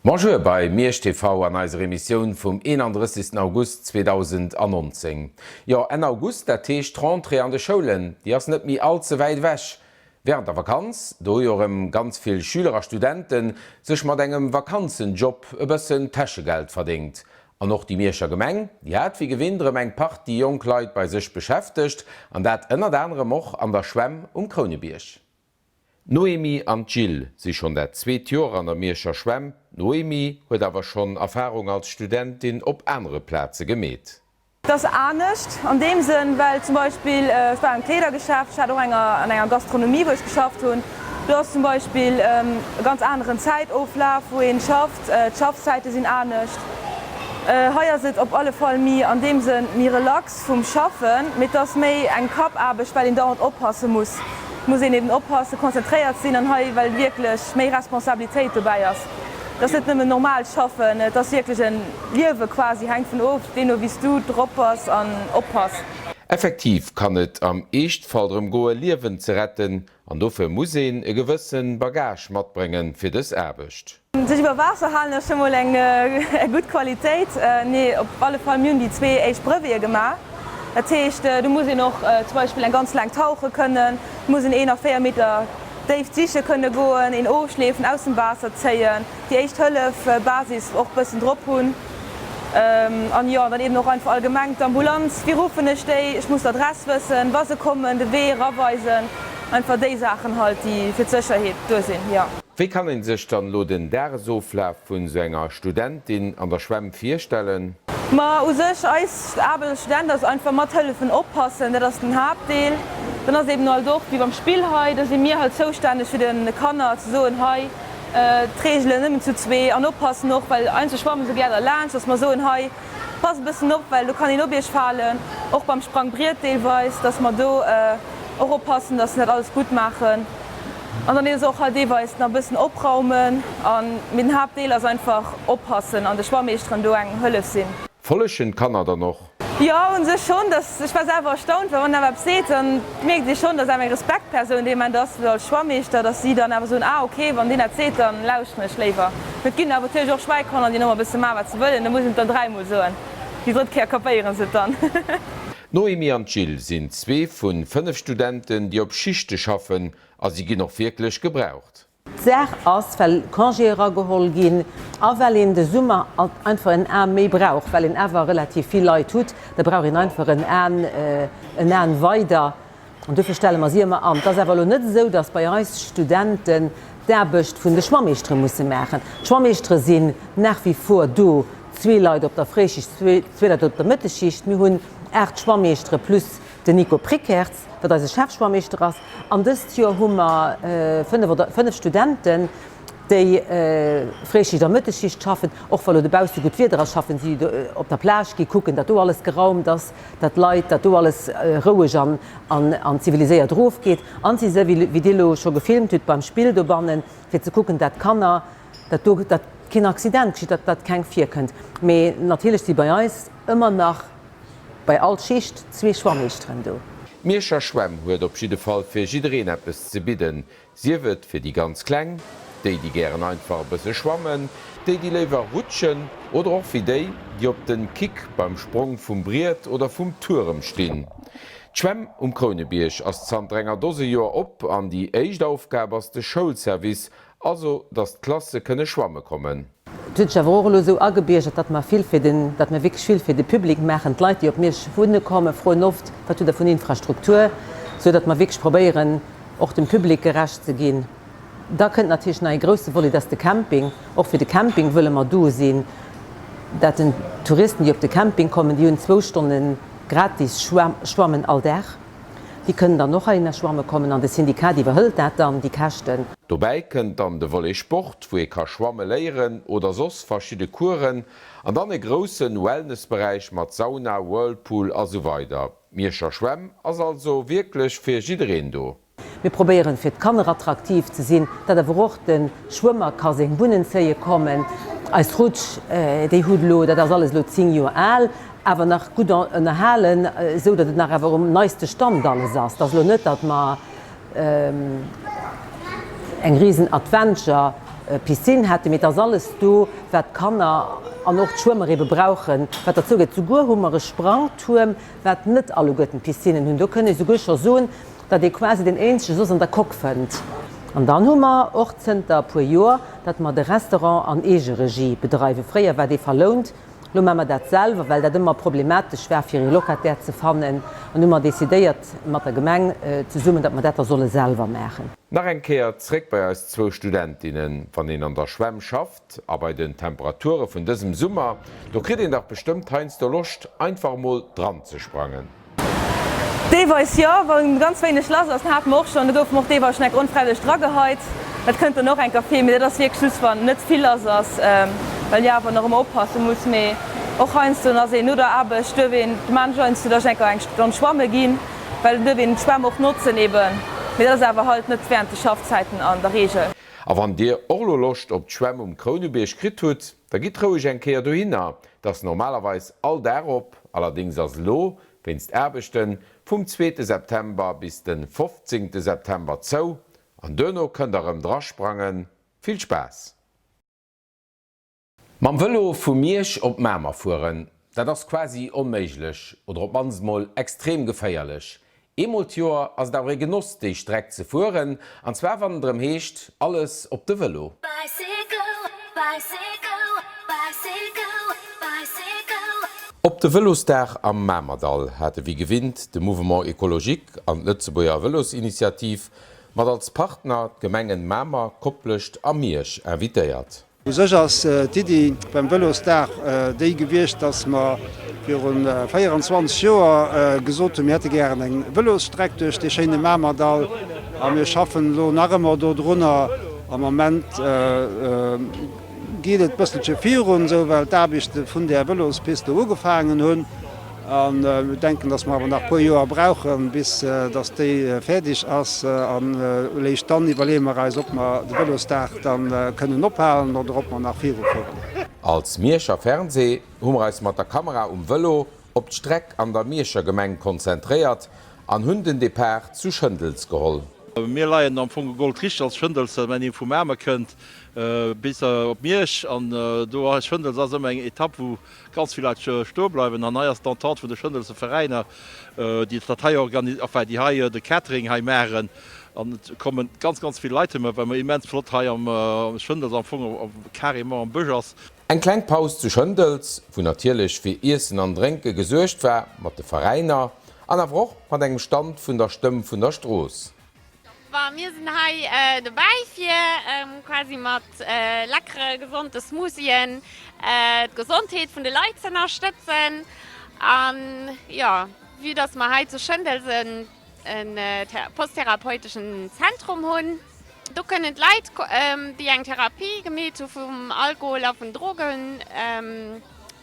Bonjour bei Mirsch TV an eiser Emission vom 31. August 2019. Ja, en August der Teech Rentrée an de Schulen, die ass net mi allze weit wäch. Während der Vakanz, do jorem ganz viel Schüler a Studenten sech mat engem Vakanzenjob e bëssen Täschegeld verdingt. An noch die Mierscher Gemeng, die hat wie gewindere eng Part die Jungkleit bei sech beschäftigt, an dat ënner andere Moch an der Schwemm Kronebiersch. Noemi an Jill si schon der 2 Jahre an der Mierscher Schwemm. Noemi huet awer schon Erfahrung als Studentin op andere Plätze gemäht. Das anecht an dem Sinn, weil zum Beispiel ich war im Kleidergeschäft, ich hatte auch an einer Gastronomie, wo ich geschafft habe. Du hast zum Beispiel ganz anderen Zeitauflauf, wo ihr schafft, die Schaffzeiten sind anecht. Heuer sind auf alle Fall mir an dem Sinn mir relax vom Schaffen, mit das mehr ein Kopfarbeit, weil ich dauernd aufpassen muss. Ich muss eben aufpassen, konzentriert sein und weil wirklich mehr Responsabilität dabei ist. Das ist nicht mehr normal schaffen, das ist wirklich ein Leben quasi, hängt von oft, den du wie du drauf hast und aufpasst. Effektiv kann es am echten Fall darum gehen, Leben zu retten, und dafür muss ein gewissen Bagage mitbringen für das Erbecht. Sich über Wasser halten ist schon mal eine gute Qualität. Nee, auf alle Fall müssen die 2 echt Brüche gemacht. Das heißt, du musst noch zum Beispiel ganz lang tauchen können, du musst in 4 Meter tief sicher können gehen, in Aufschläfen aus dem Wasser ziehen, die echt Hilfe Basis auch ein bisschen drauf haben. Und ja, dann eben noch einfach allgemein die Ambulanz, wie rufen ich muss die Adresse wissen, was sie kommen, den Weg abweisen, einfach die Sachen halt, die für die Sicherheit durch sind, ja. Wie kann man sich dann den Auflauf von so einer Studentin an der Schwemm vorstellen? Aus sich als Student ist einfach mithelfen, aufpassen, das ist ein Hauptteil. Dann ist eben halt auch wie beim Spiel heute, dass mir halt zuständig für den Kanner zu so ein Hai, Regeln nehmen zu 2 und aufpassen noch, weil einzelne Schwammen so gerne lernt, dass man so ein Hai pass ein bisschen auf, weil du kannst ihn nicht fallen, auch beim Sprangbrett teilweise, dass man da auch aufpassen, dass sie nicht alles gut machen. Und dann ist es auch halt jeweils noch ein bisschen abraumen und mit dem Hauptteil ist einfach aufpassen und der Schwammeisterin da eine Hilfe sind. Folgen kann er da noch? Ja, und so schon, ich war selber erstaunt, wenn man das sieht, dann merkt ich schon, dass eine Respektperson, die man das als Schwammeister, dass sie dann aber so, okay, wenn die erzählt, dann lauscht ich lieber. Mit Kindern aber natürlich auch schweigen können und die noch ein bisschen mehr was wollen, dann muss ich dann 3-mal sagen. Die dritte Kehr kapieren sie dann. Noemi und Jill sind 2 von 5 Studenten, die auf Schichten arbeiten, also sie gehen noch wirklich gebraucht. Sehr aus, weil Kongérer geholt gehen, auch weil in der Summe einfach ein Arm mehr braucht, weil in einfach relativ viel Leute tut, da braucht ihn einfach einen Arm weiter. Und dafür stellen wir sie immer an. Das ist aber nicht so, dass bei uns Studenten der Best von der Schwammeisterin müssen machen. Die Schwammeisterin sind nach wie vor da, 2 Leute auf der Freischicht, 2 Leute auf der Mittelschicht. Wir haben 8 Schwammeisterin plus den Nico Prickertz, der ist Chefschwammeister ist. Und dieses Jahr haben wir 5 Studenten, die Freischicht der Mittelschicht arbeiten, auch weil der Bau so gut wird, schaffen sie auf der Plage, gucken, dass da alles geraumt ist, dass Leute, dass da alles ruhig an zivilisiert drauf geht. Und sie sehen, wie die schon gefilmt hat beim Spiel, da bannen, für zu gucken, dass kein Accident geschieht, dass kein Vier könnt. Aber natürlich sind bei uns immer noch bei all Schicht 2 Schwammeisterin da. Mierscher Schwemm huet op jeden Fall fir jidderen Appppes ze bidden. Sie wird für die ganz Kleng, die gern einfach bësse schwammen, die lewer rutschen oder auch für die op den Kick beim Sprung vum Briet oder vum Turm stehen. Schwemm Kronebiersch ass Zandränger dose Joer op an die eicht Aufgabe as de Schulservice, also dat Klasse könne schwamme kommen. War so angebieget, dat man wirklich viel für de Publikum machen. Die Leute, die auf mir Wunde kommen, freuen oft von Infrastruktur, so dass man wirklich probieren, auch dem Publikum gerecht zu gehen. Da könnte natürlich eine große Wolle, dass der Camping, auch für den Camping wollen wir da sehen, dass den Touristen, die auf den Camping kommen, die in 2 Stunden gratis schwammen all der. Die können dann noch in der Schwamme kommen an das Syndikat, die behält dann die Kosten. Dabei könnt dann de Volleysport, wo ihr kann schwamme lehren oder sos verschiedene Kuren, an dann den großen Wellnessbereich mit Sauna, Whirlpool und so weiter. Mierscher Schwemm ist also wirklich für jeden da. Wir probieren für die Kanner attraktiv zu sein, dass er auch den Schwimmer kann sich Bunnenzähne kommen, als Rutsch, die Hudlo, das alles 10 Jahre alt. Aber nach gut erhalen, so dass es nach dem neuesten Stand alles ist. Das ist nicht, dass man ein riesen Adventure Piscine hätte mit das alles do wat Kanner an noch Schwimmer brauchen, wat dazu geht zu Guhummere Sprangturm wat net alle gotten Piscinen hunn. Du könne so gocher soen, dat de quasi den ensche sos an der Kock fënnt. An dann hummer 18 pu Joer, dat mat de Restaurant an ege Regie bedreiwe fréier war de verlont. Lo mammer dat selwer, weil dat immer problematisch schwer fir Lokatär ze fannen an immer desideiert mat der Gemeng zu summen, dat man dat solle selber machen. Nach enkeer zréck bei als 2 Studentinnen van den an der Schwemmschaft, a bei den Temperature vun dësem Summer, do krit en nach bestimmt heinz der Lucht einfach mal dran ze sprangen. Deweis ja, war ganz wenig Schloss aus hat mo schon gouf mo dewer schneck unfreiwillig Draggeheit. Dat könnte noch ein Kaffee mit das wirklich Schluss van net viel ass weil ja noch oppassen muss méi och heinst du se nur der abe stöwen man joinst du der Schenker eng schwamme gin, weil du den Schwamm auch nutzen eben. Mit das aber halt net während der Schaffzeiten an der Regel. A wann Dir Orlo locht op d'Schwemm Kronebeeg krit huet, da gitt trouech enkeer do hinner, dats normalerweis all derop allerdings as Lo, wennst Erbechten vum 2. September bis den 15. September zou, an dënno kënnt erëm drasprangen, Viel Spaß! Mam Velo vum Miersch op Mämer fuhren, dat ass quasi onméiglech oder op mansmoll extrem geféierlech. Emultior ass dawer genoss déi Streck ze fuhren, anzwer wann heescht alles op de Velo. Op de Velostag am Mämerdal hatte wie gewinnt de Mouvement Ökologik an Lützeburger Velosinitiativ mat als Partner Gemengen Mämer kopplecht am Miersch ervitéiert. Sech ass Didi beim Velostag déi gewircht, dats ma fir un 24 Joer gesot hätte gern eng Velostreck duch de Schene Mämerdal a mir schaffen lo nachmmer do runnner am moment giet et bësselche Virun so, well dabichte vun der Velospiste ugefangen hunn. an denken, dats ma nach po Joer brauchen, bis dats déi fertig ass an leich dann iwwerlemereis op ma de Velostag dann kënnen ophalen oder op man nach Viru fuhren. Als Mierscher Fernseh humreis mat der Kamera Velo op d'Streck an der Mierscher Gemeng konzentriert, an hunden de Per zu Schëndels geholl. Mir leien am vun Gold Trich als Schëndels, wenn ihr vu Mämer kënnt, bis op Miersch an do Schëndels as eng Etapp, wo ganz viel sto bleiwen an neiers Tat vu de Schëndelse Ververeiner, die Datei die Haie de Catering ha Mären. an kommen ganz viel Leute, wenn man immens Flot ha am Schëndels am Fu Karimmer am Bëgers. Eng Kleinpaus zu Schëndels, wo natierlech fir Issen an Drnke gesuercht wär mat de Ververeiner, an erwoch mat engem Stand vun der Stëmm vun der Stroos. Wir sind hier dabei für quasi mit leckeren, gesunden Smoothien, die Gesundheit von den Leuten zu unterstützen. Und ja, wie das wir heute zu Schëndels ein posttherapeutischen Zentrum haben. Da können die Leute, die eine Therapie gemacht haben, vom Alkohol auf den Drogen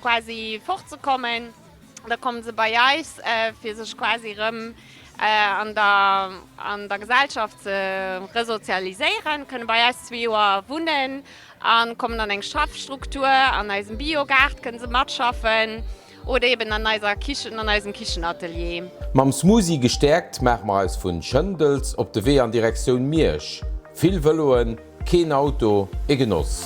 quasi fortzukommen. Da kommen sie bei uns für sich quasi an der Gesellschaft zu resozialisieren, können bei uns 2 Jahre wohnen, und kommen dann in Schaffstruktur, an unserem Biogarten können sie mitschaffen oder eben an unserem Küchenatelier. Mam Smoothie gestärkt machen wir als vun Schëndels op de Weh an Direktion Miersch. Viel Veloen, kein Auto, e Genuss.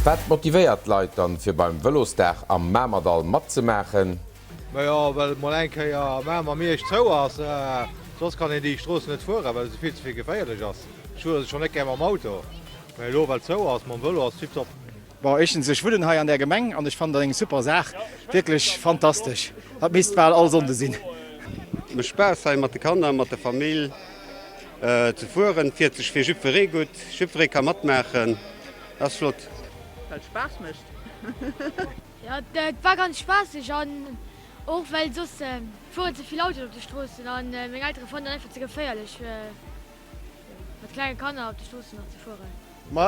Was motiviert Leute dann für beim Velostag am Mämerdal mitzumachen? Ja, weil man enke ja Mämer Miersch zou ass, sos kann in die Strasse net fuhren, weil es viel zu viel geféierlich ass. Schu schon net am Auto. Lo weil zou ass man Velo ass tipptop. Echen sech wden ha an der Gemeng an ich fand eng super Sach wirklich fantastisch. Dat mis all all sonde sinn. Me Spaß sei mat de Kanner mat der Familie zu fuhren, 40 fir Schifferé gut, Schifferé kann mat machen, das flott. Spaß mischt. Ja, das war ganz spaßig Auch weil sonst fahren zu viele Autos auf der Straße und meine Eltern fahren dann einfach zu gefährlich, mit kleinen Kindern auf der Straße noch zu fahren.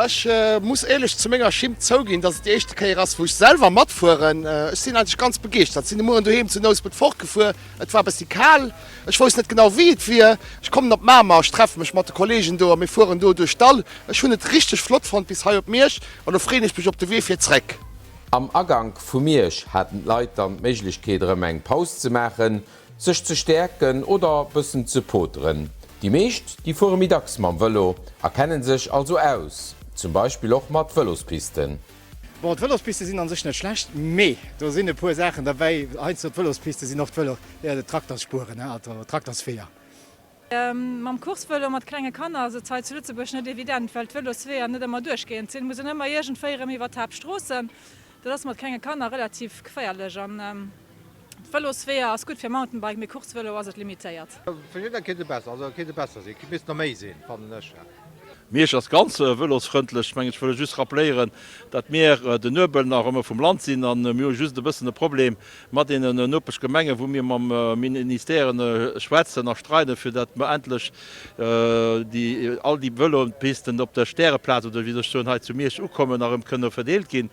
Ich muss ehrlich zu ménger Schim zougin, dat die echte Karriere woch selber mat fuhren sind eigentlich ganz begecht. sind Mo du zu Nosbet fortgefu, Et war bis kal. Ich weiß net genau wie wie. Ich komme op Mama, ich treffe mich mat de Kollegen do mir fuhren do durch Stall. Ich hun net richtig flott von bis he op Meersch und fri ich mich op de W4reck. Am Agang vu Meersch hatten Leiter Mlichkeet eng Paus zu machen, sich zu stärken oder bisssen zu poteren. Die meescht, die vor Mittags mam Velo, erkennen sich also aus, zum Beispiel auch mat Velospisten. Velospiste sind an sich net schlecht méi. Da sind e puer Sachen dabei Velospiste sind noch de Traktorspuren Traktorsfeier. Mam Kursvëlle mat klenge Kanner se Zeit zu Lützeburg net evident, weil Velosphäre net immer durchgehen. Zin muss immer jegent feieren iwwer Tabstrossen, dats mat klenge Kanner relativ geféierlech an. Velosphäre ass gut fir Mountainbike mé Kursvëlle was limitéiert. bis no méi sinn van den Nëcher. Mir ist das ganze Velosfreundlich, ich will just rappelieren, dat mir de Nöbel nach immer vom Land sind an mir just ein bisschen ein Problem mit den nöppisch Gemenge, wo mir am Ministerien Schweizer nach streiten, für dat wir endlich all die Velo und Pisten op der Stereplatz oder wie schon halt zu mir kommen nach können verdeelt gehen.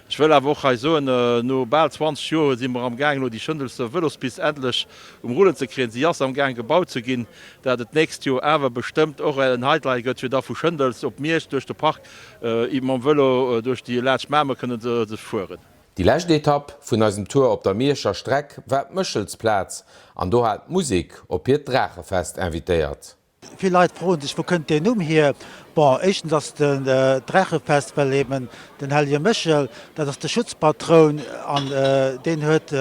Ich will auch so no bald 20 Jahre sind wir am Gang nur die schönste Velospiste endlich Rollen zu kriegen, sie erst am Gang gebaut zu gehen, da das nächste Jahr aber bestimmt auch ein Highlight wird für dafür Schöndels op mir durch den Park am Velo durch die Lätschmäme können sie fahren. Die letzte Etappe vun ausem Tour op der Meerscher Streck war Mëchelsplatz, an do hat Musik op hier Drachefest invitéiert. Viel Leiit froen sich wo könnt den hier echten dats den Drachefest verleben den Helje Mëchel, dat ass der Schutzpatron an den huet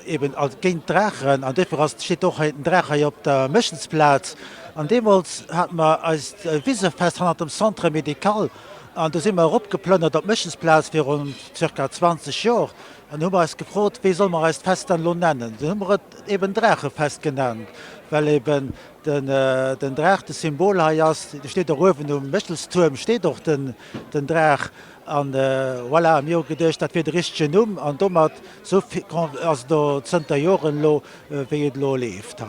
eben als géint Drachen an defir as steet doch den Dracher op der Mëchelsplatz. An Demols hat man als Wisefest han dem Centre Medikal an da sind wir opgeplönnert op Mëchelsplatz fir um ca. 20 Joer. An hummer als gefrot, wie soll man als Fest an lo nennen? Den hummer eben Drachefest genannt, weil eben den Drach de Symbol haiers, steet der Rowen Mëchelsturm steet doch den Drach an voilà, mir gedcht, dat fir d richchte Numm an dommert so ass do 20 Joren lo wie et lo left.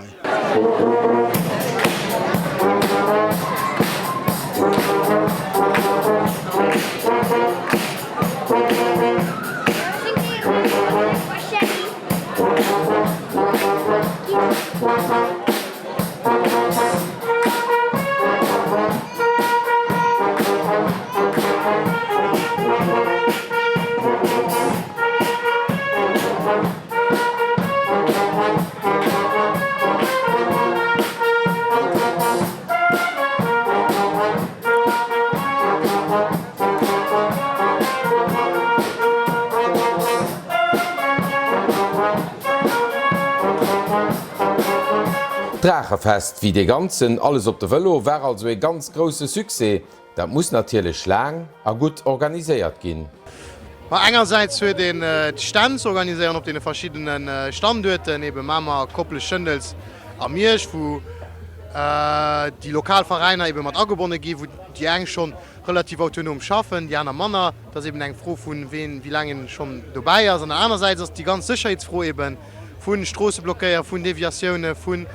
Drachefest wie de ganzen alles op de Velo war also e ganz grosse Suse, dat muss natierlech lang a gut organiséiert ginn. Engerseits für den Stand organisieren op den verschiedenen Standorten neben Mama Koppel Schëndels am Meersch, wo die Lokalvereine eben mat agebunden gi, wo die eng schon relativ autonom schaffen, die anderen Männer, das eben eng froh von wen wie lange schon dabei ist. Einerseits ist die ganz sicherheitsfroh eben von Straßenblockier, von Deviationen, von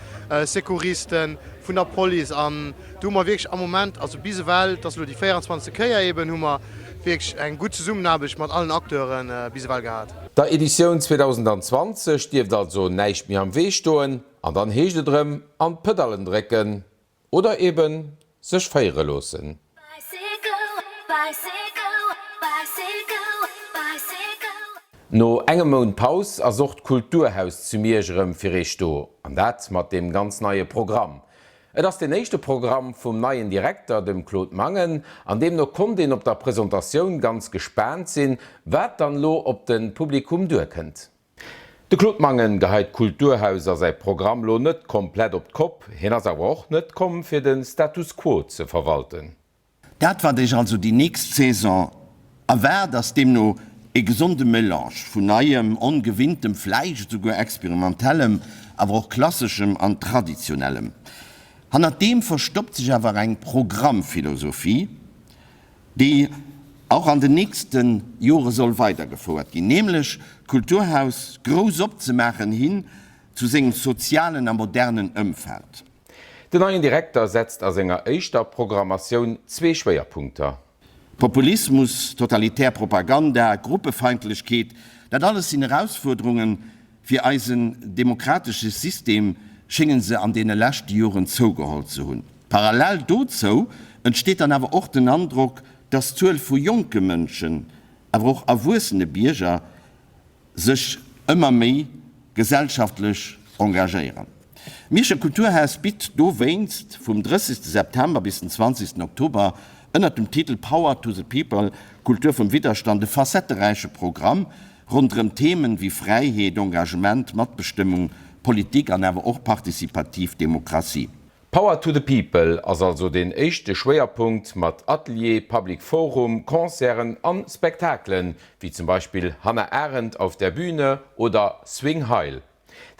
Sekuristen, von der Police an. Du mal wirklich am Moment, also diese Welt, das nur die 24 Käier eben, haben wirklich ein gutes Zusammenarbeit mit allen Akteuren diese Welt gehabt. Der Edition 2020 stift also neicht mir am Weg stoen, an dann heechte drem an Pedalen drecken oder eben sech feiere losen. No engem Mon Paus ersocht Kulturhaus zu Meergerem fir Resto, an dat mat dem ganz neue Programm. Et ass de nächste Programm vum neien Direktor dem Claude Mangen, an dem no Kundin op der Präsentatiun ganz gespannt sinn, wat dann lo op den Publikum durkennt. De Claude Mangen gehait Kulturhauser sei Programm lo net komplett op Kopf, hinnners awer och net kommen fir den Status quo ze verwalten. Dat war dech also die nächste Saison awer dats dem no e gesunde Melange vun neiem ongewinntem Fleisch zu go experimentellem, aber auch klassischem an traditionellem. Han dem verstoppt sich aber eng Programmphilosophie, die Auch an den nächsten Jahren soll weitergeführt gehen, nämlich Kulturhaus groß abzumachen hin zu seinem sozialen und modernen Umfeld. Der neue Direktor setzt als enger eischter Programmation 2 Schwerpunkte. Populismus, Totalitärpropaganda, Gruppefeindlichkeit, das alles sind Herausforderungen für ein demokratisches System, scheinen sie an den letzten Jahren zugeholt zu haben. Parallel dazu entsteht dann aber auch der Eindruck, dass die Zahl von jungen Menschen, aber auch erwachsene Bürger, sich immer mehr gesellschaftlich engagieren. Mische Kulturhaus bietet do weinst vom 30. September bis zum 20. Oktober unter dem Titel Power to the People, Kultur vom Widerstand, ein facettenreiches Programm rund um Themen wie Freiheit, Engagement, Machtbestimmung, Politik und aber auch partizipativ Demokratie. Power to the People ass also den echte Schwerpunkt mat Atelier, Public Forum, Konzern an Spektaklen, wie zum Beispiel Hannah Arendt auf der Bühne oder Swing Heil.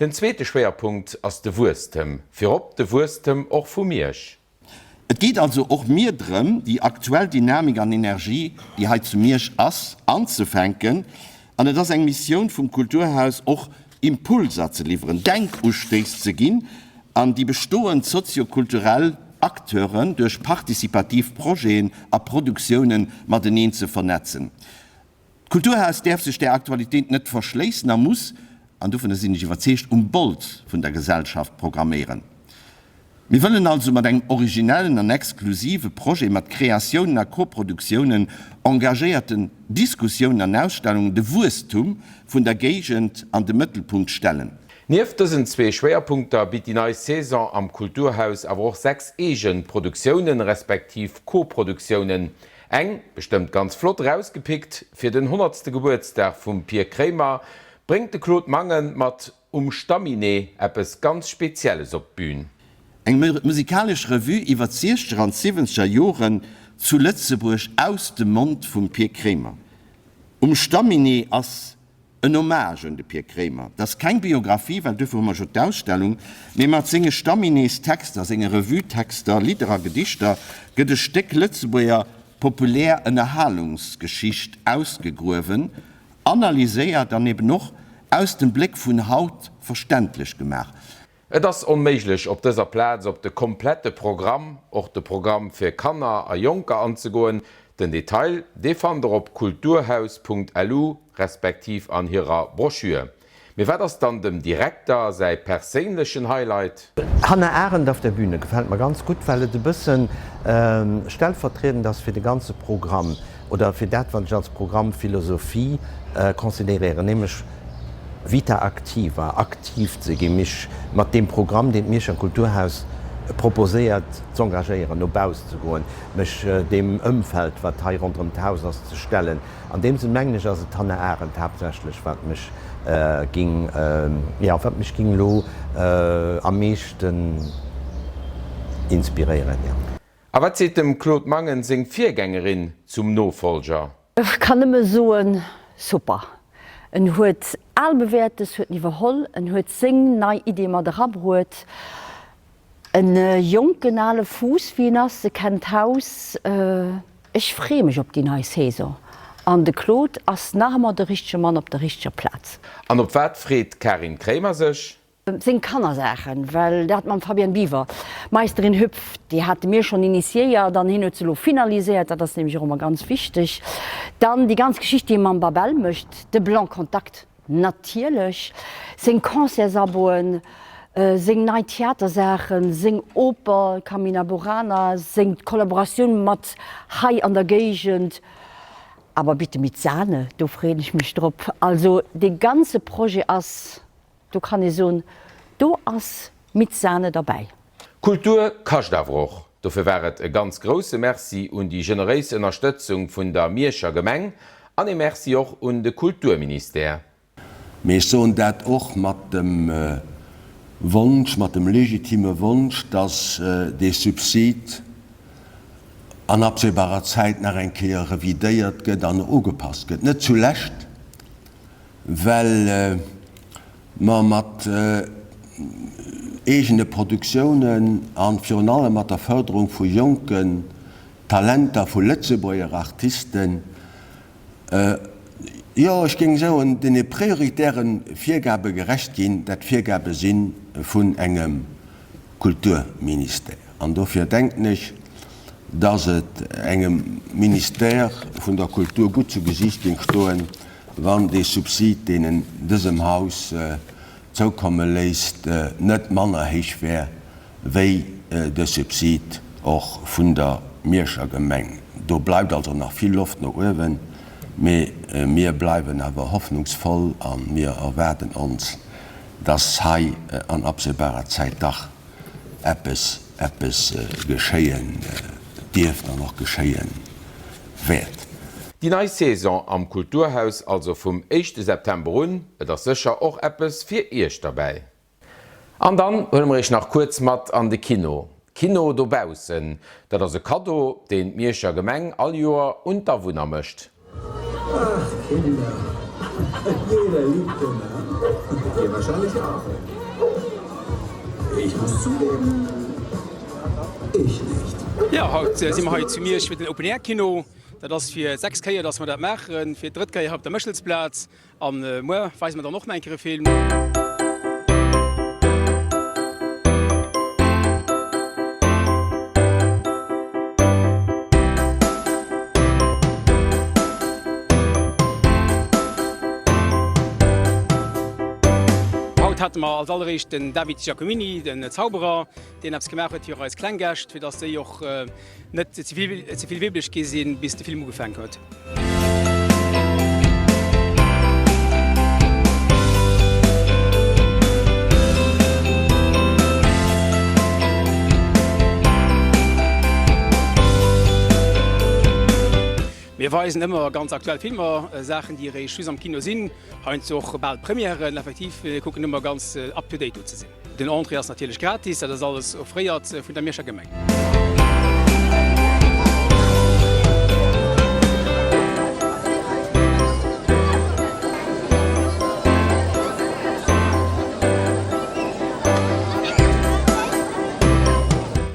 Den zweite Schwerpunkt ass de Wurstem, fir op de Wurstem och vu Mirsch. Es geht also auch mir darum, die aktuelle Dynamik an Energie, die heute zu Mirsch ist, anzufangen, und das ist eine Mission vom Kulturhaus auch Impulse zu liefern, Denkanstöße zu gehen, an die bestehenden soziokulturellen Akteuren durch Partizipativprojekte und Produktionen mit denen zu vernetzen. Kulturhaus darf sich der Aktualität nicht verschließen, er muss, und davon sind ich überzeugt, Bold von der Gesellschaft programmieren. Wir wollen also mit einem originellen und exklusiven Projekt mit Kreationen und Koproduktionen, engagierten Diskussionen und Ausstellungen den Wurstum von der Gegend an den Mittelpunkt stellen. Neben diesen 2 Schwerpunkte bietet die neue Saison am Kulturhaus aber auch 6 Produktionen respektive Co-Produktionen. Eng, bestimmt ganz flott rausgepickt, für den 100. Geburtstag von Pierre Krämer bringt der Claude Mangen mit Stamine etwas ganz Spezielles auf die Bühne. Eine musikalische Revue über die 60er und 70er Jahre zu Lützeburg aus dem Mund von Pierre Krämer. Stamine als ein Hommage an Pierre Krämer. Das ist keine Biografie, weil dafür haben wir schon die Ausstellung. Wir haben seine Stamines Texte, seine Revue-Texte, Lieder, Gedichte, gibt ein Stück Lützeburger populär eine Erhaltungsgeschichte ausgegraben, analysiert daneben noch aus dem Blick von Haut verständlich gemacht. Et ass onméiglech op dëser Platz op de komplette Programm och de Programm fir Kanner a Jonker anzugoen, den Detail defander op kulturhaus.lu respektiv an hireer Broschüre. Mir wäders dann dem Direktor sei perélegen Highlight. Hannah Arendt auf der Bühne gefällt mir ganz gut, weil de bëssen stellvertretend das fir de ganze Programm oder fir dat wat als Programm Philosophie konsideieren, nämlich Vita aktiver, aktiv ze gemisch mat dem Programm, den Mirsch Kulturhaus proposiert zu engagieren, opbaus zu goen, mech dem Umfeld wat rund um Haus zu stellen. An dem sind mengglisch as Hannah Arendt hauptsächlich wat mich ging lo am meisten inspirieren. Ja. Aber was sieht dem Claude Mangen sing Viergängerin zum Nofolger? Ich kann immer so super. En huet allbewertes huet niwerholl, en huet sing nei Idee mat derabruet. En jonkenale Fußwieners se kennt Haus ich free mich op die neue Saison. An de Claude ass nachmer der richsche Mann op der richsche Platz. An op wat friet Karin Krämer sech? Sing kann er sagen, weil dat man Fabian Biver Meisterin Hüpf, die hat mir schon initiiert, dann hin zu finalisiert, das ist nämlich auch immer ganz wichtig. Dann die ganze Geschichte, die man Babel möchte, der Blanc Kontakt natürlich, sing Konzertsaboen, sing neue Theatersachen, sing Oper, Camina Burana, sing Kollaboration mit High an der Gegend, aber bitte mit Sahne, da freue ich mich drauf. Also die ganze Projekt ist, du kannst so, du hast mit Sahne dabei. Kultur kascht awoch. Dafür wäret e ganz grosse Merci und die generöse Unterstützung vun der Mierscher Gemeng, an e Merci auch und de Kulturminister. Wir so dat och mat dem Wunsch, mat dem legitime Wunsch, dass de Subsid an absehbarer Zeit nach en Keer revidéiert gët an ugepasst gët. Net zulächt, weil man mat egene Produktionen an Fionale mat der Förderung vu Jonken, Talenter vu Lützeburger Artisten Ja, ich ging so an den prioritären Viergabe gerecht gehen, dat Viergabe sinn vun engem Kulturminister. An dafür denkt nicht, dass het engem Minister vun der Kultur gut zu Gesicht ging stoen, wann de Subsid denen diesem Haus zukommen lässt, net manner heich wär, wéi de Subsid auch vun der Mierscher Gemeng. Da bleibt also noch viel Luft noch oben. Wir bleiben aber hoffnungsvoll an wir erwarten uns, dass Hai an absehbarer Zeit doch etwas geschehen dürfte noch geschehen wird. Die neue Saison am Kulturhaus also vom 1. September an, das sicher auch etwas für euch dabei. Und dann wollen wir noch kurz mit an die Kino. Kino dobausen, dat ass e Kado den Mierscher Gemeng all Joer unterwunner mëcht. Ach, Kinder. Jeder liebt den Namen. Ihr wahrscheinlich auch. Ich muss zugeben, ich nicht. Ja, heute sind wir heute zu mir für den Open-Air-Kino. Das ist für 6 Keier, dass wir das machen. Für 3 Keier habt ihr Möschelsplatz. Am Morgen weiß man da noch einen Film. Hatten wir als allererst den David Giacomini, den Zauberer, den habe ich gemacht hier als Kleingast, für das er auch nicht zu viel weiblich gesehen, bis der Film angefangen hat. Wir weisen immer ganz aktuell Filme, Sachen, die recht am Kino sind. Heute auch bald Premiere, effektiv, wir gucken immer ganz up-to-date zu sehen. Den Entree ist natürlich gratis, das ist alles offeriert von der Mierscher Gemeng.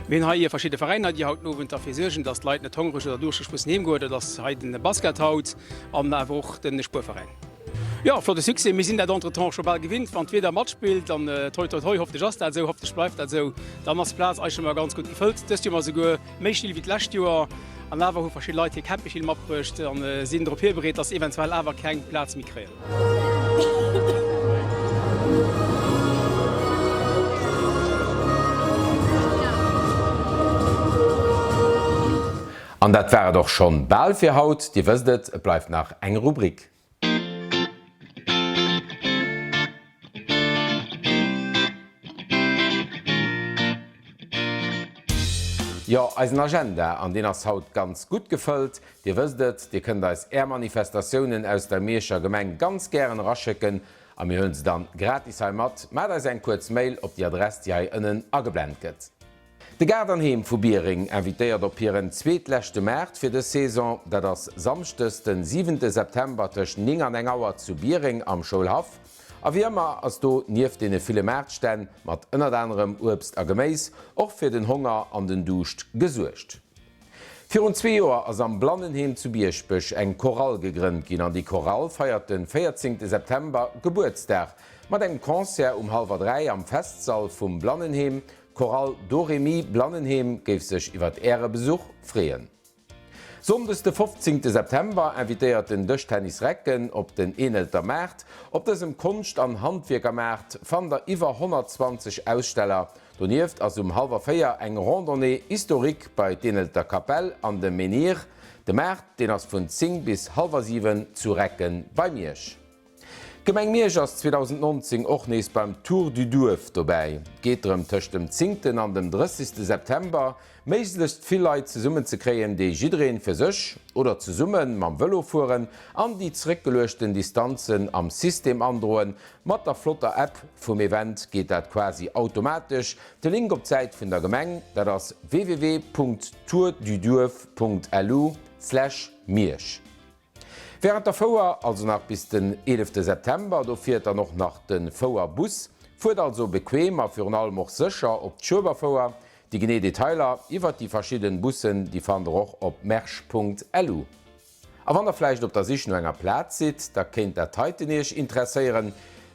Wir haben hier verschiedene Vereine, die heute noch dafür sorgen, dass die Leute nicht hungrig oder durchgesprochen nehmen können, dass heute ein Basket haut und auch den Sportverein. Ja, für den Succès, wir sind in der Entretemps schon bald gewinnt. Wenn jeder Match spielt, dann toi toi toi, hoffe ich, dass das so, hoffe ich, bleibt das so. Dann ist der Platz eigentlich schon mal ganz gut gefüllt. Das Jahr sogar mehr still wie das letzte Jahr. Und dann haben verschiedene Leute hier Camping abgebracht und sind darauf bereit, dass eventuell aber keinen Platz mehr kriegen. Und das wäre doch schon bald für Haut. Die wisst, es bleibt nach einer Rubrik. Ja, als Agenda, an den das Haut ganz gut gefällt. Die wisst, die könnt als Manifestationen aus der Mierscher Gemeng ganz gerne rausschicken. Und wir hören sie dann gratis mit. Macht uns ein kurzes Mail auf die Adresse, die hier innen angeblendet wird. De Gardenheim vu Biering invitéiert op hireieren zweetlächte März fir de Saison, dat ass samstes den 7. September tech 9 Auer zu Biering am Schulhaf. A wiemer ass do nief dee file Märzstän mat ënner anderem Obst a Geméis och fir den Hunger an den Duscht gesuercht. 4 Joer ass am Blannenheim zu Bierspech eng Choral gegrünnt ginn an die Choral feiert den 14. September Geburtstag mat eng Konzert 2:30 am Festsaal vum Blannenheim. Choral Doremi Blannenheim géif sech iwwer Ärebesuch freeen. Sondes de 15. September invitéiert den Dëchtennisrecken op den 1. März op dessem Kunst- an Handwerkermärz fan der iwwer 120 Aussteller. Donieft ass 3:30 eng Randonnée historik bei Denelter Kapell an dem Menhir, de März den ass vun 10 bis 6:30 zu Recken bei Miersch. Gemeng Miersch ass 2019 och nees beim Tour du Douf dobäi. Geetrem tëcht dem 10. an dem 30. September méislecht vill Leiit ze summen ze kreien, déi jiddreen fir sech oder ze summen mam Wëllo fuhren an die zréckgelechten Distanzen am System androen. Mat der flotter App vum Event geht dat quasi automatisch. De Link op Zäit vun der Gemeng, dat ass www.tourdudouf.lu/Miersch. Während der Vauer, also nach bis den 11. September, do fiert noch nach den Vauer-Bus, fuert also bequemer für allem auch sicher op d'Schobervauer. Die genaue Detailer iwwer die verschiedenen Bussen, die fand auch op mersch.lu. A wann der Fleisch op der sich nur enger Platz sieht, da kennt der Teitenech interessieren.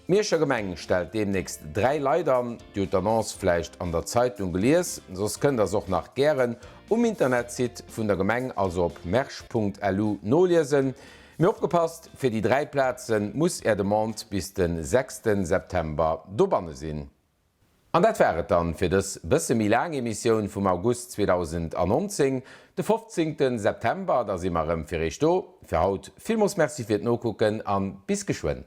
Mierscher Gemeng stellt demnächst 3 Leitern, die Annonce vielleicht an der Zeitung geliers, sos könnt das auch nach gern Internet sieht vun der Gemeng also op merch.lu nolesen. Mir opgepasst, fir die 3 Plätzen muss de Mond bis den 6. September dobanne sinn. An dat wäret dann fir das bësse Milang-Emissionioun vum August 2019, de 15. September, da si marëm fir Rechto, fir haut Filmos Merzi fir d' Nokucken an bis geschwen.